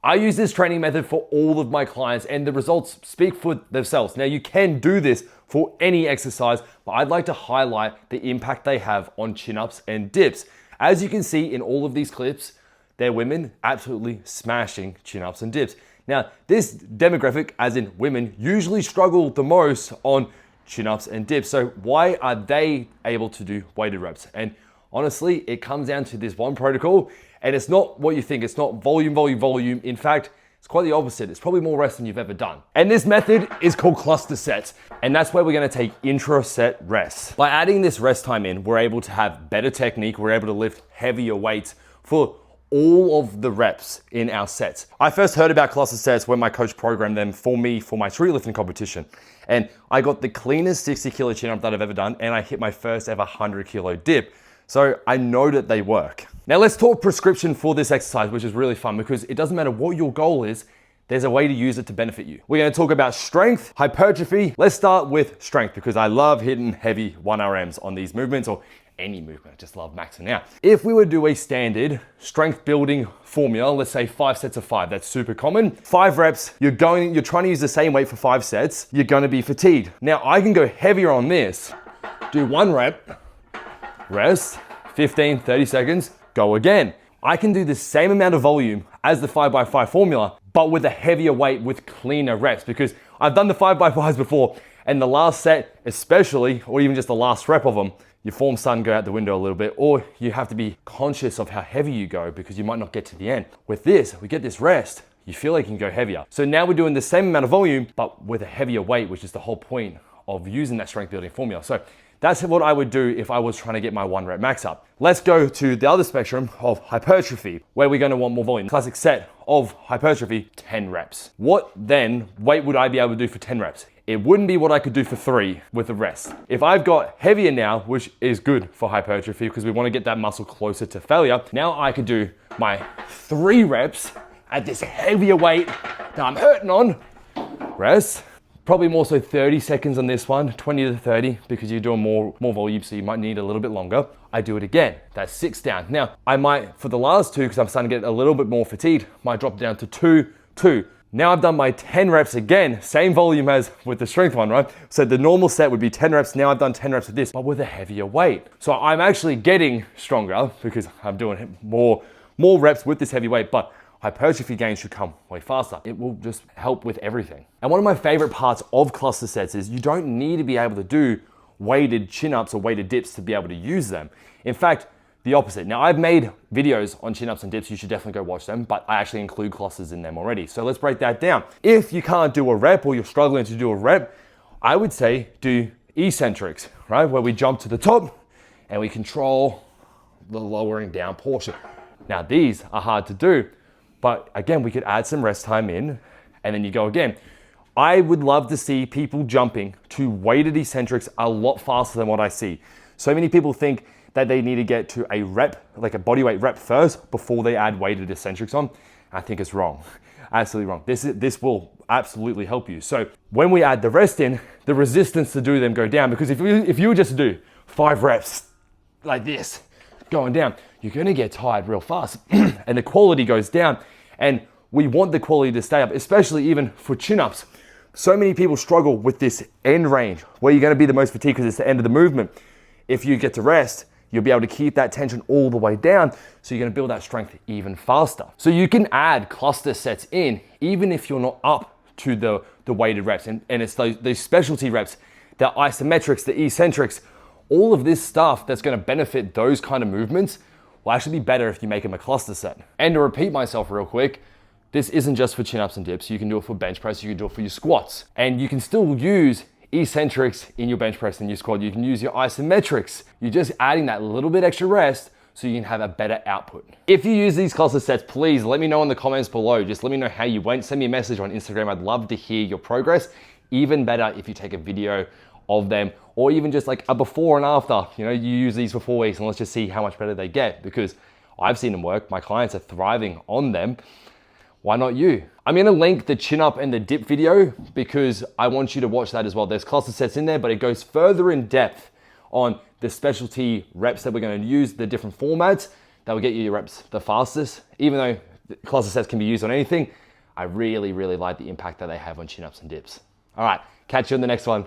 I use this training method for all of my clients and the results speak for themselves. Now you can do this for any exercise, but I'd like to highlight the impact they have on chin-ups and dips. As you can see in all of these clips, they're women absolutely smashing chin-ups and dips. Now, this demographic, as in women, usually struggle the most on chin-ups and dips. So why are they able to do weighted reps? And honestly, it comes down to this one protocol, and it's not what you think. It's not volume, volume, volume. In fact, it's quite the opposite. It's probably more rest than you've ever done. And this method is called cluster sets. And that's where we're gonna take intra-set rests. By adding this rest time in, we're able to have better technique. We're able to lift heavier weights for all of the reps in our sets. I first heard about cluster sets when my coach programmed them for me for my tree lifting competition. And I got the cleanest 60 kilo chin up that I've ever done, and I hit my first ever 100 kilo dip. So I know that they work. Now let's talk prescription for this exercise, which is really fun because it doesn't matter what your goal is, there's a way to use it to benefit you. We're gonna talk about strength, hypertrophy. Let's start with strength because I love hitting heavy 1RMs on these movements or any movement. I just love maxing out. If we were to do a standard strength building formula, let's say 5 sets of 5, that's super common. 5 reps, you're trying to use the same weight for 5 sets, you're gonna be fatigued. Now I can go heavier on this, do 1 rep, rest, 15, 30 seconds, go again. I can do the same amount of volume as the 5x5 formula, but with a heavier weight with cleaner reps because I've done the 5x5s before and the last set especially, or even just the last rep of them, your form's starting to go out the window a little bit, or you have to be conscious of how heavy you go because you might not get to the end. With this, we get this rest, you feel like you can go heavier. So now we're doing the same amount of volume, but with a heavier weight, which is the whole point of using that strength building formula. So that's what I would do if I was trying to get my 1 rep max up. Let's go to the other spectrum of hypertrophy, where we're gonna want more volume. Classic set of hypertrophy, 10 reps. What then weight would I be able to do for 10 reps? It wouldn't be what I could do for 3 with the rest. If I've got heavier now, which is good for hypertrophy because we wanna get that muscle closer to failure, now I could do my 3 reps at this heavier weight that I'm hurting on, rest. Probably more so 30 seconds on this one, 20 to 30, because you're doing more volume, so you might need a little bit longer. I do it again, that's 6 down. Now, I might, for the last 2, because I'm starting to get a little bit more fatigued, might drop down to 2, 2. Now I've done my 10 reps again, same volume as with the strength one, right? So the normal set would be 10 reps, now I've done 10 reps with this, but with a heavier weight. So I'm actually getting stronger because I'm doing more reps with this heavy weight, but hypertrophy gains should come way faster. It will just help with everything. And one of my favorite parts of cluster sets is you don't need to be able to do weighted chin-ups or weighted dips to be able to use them. In fact, the opposite. Now I've made videos on chin-ups and dips, you should definitely go watch them, but I actually include clusters in them already. So let's break that down. If you can't do a rep or you're struggling to do a rep, I would say do eccentrics, right? Where we jump to the top and we control the lowering down portion. Now these are hard to do, but again, we could add some rest time in and then you go again. I would love to see people jumping to weighted eccentrics a lot faster than what I see. So many people think that they need to get to a rep, like a bodyweight rep first before they add weighted eccentrics on. I think it's wrong, absolutely wrong. This will absolutely help you. So when we add the rest in, the resistance to do them go down because if you were just to do 5 reps like this, going down, you're gonna get tired real fast and the quality goes down. And we want the quality to stay up, especially even for chin-ups. So many people struggle with this end range where you're gonna be the most fatigued because it's the end of the movement. If you get to rest, you'll be able to keep that tension all the way down, so you're gonna build that strength even faster. So you can add cluster sets in, even if you're not up to the weighted reps. And it's those specialty reps, the isometrics, the eccentrics, all of this stuff that's gonna benefit those kind of movements will actually be better if you make them a cluster set. And to repeat myself real quick, this isn't just for chin-ups and dips. You can do it for bench press, you can do it for your squats. And you can still use eccentrics in your bench press and your squat. You can use your isometrics. You're just adding that little bit extra rest so you can have a better output. If you use these cluster sets, please let me know in the comments below. Just let me know how you went. Send me a message on Instagram. I'd love to hear your progress. Even better if you take a video of them, or even just like a before and after. You know, you use these for 4 weeks and let's just see how much better they get, because I've seen them work. My clients are thriving on them. Why not you? I'm gonna link the chin up and the dip video because I want you to watch that as well. There's cluster sets in there, but it goes further in depth on the specialty reps that we're gonna use, the different formats that will get you your reps the fastest, even though cluster sets can be used on anything. I really, really like the impact that they have on chin-ups and dips. All right, catch you in the next one.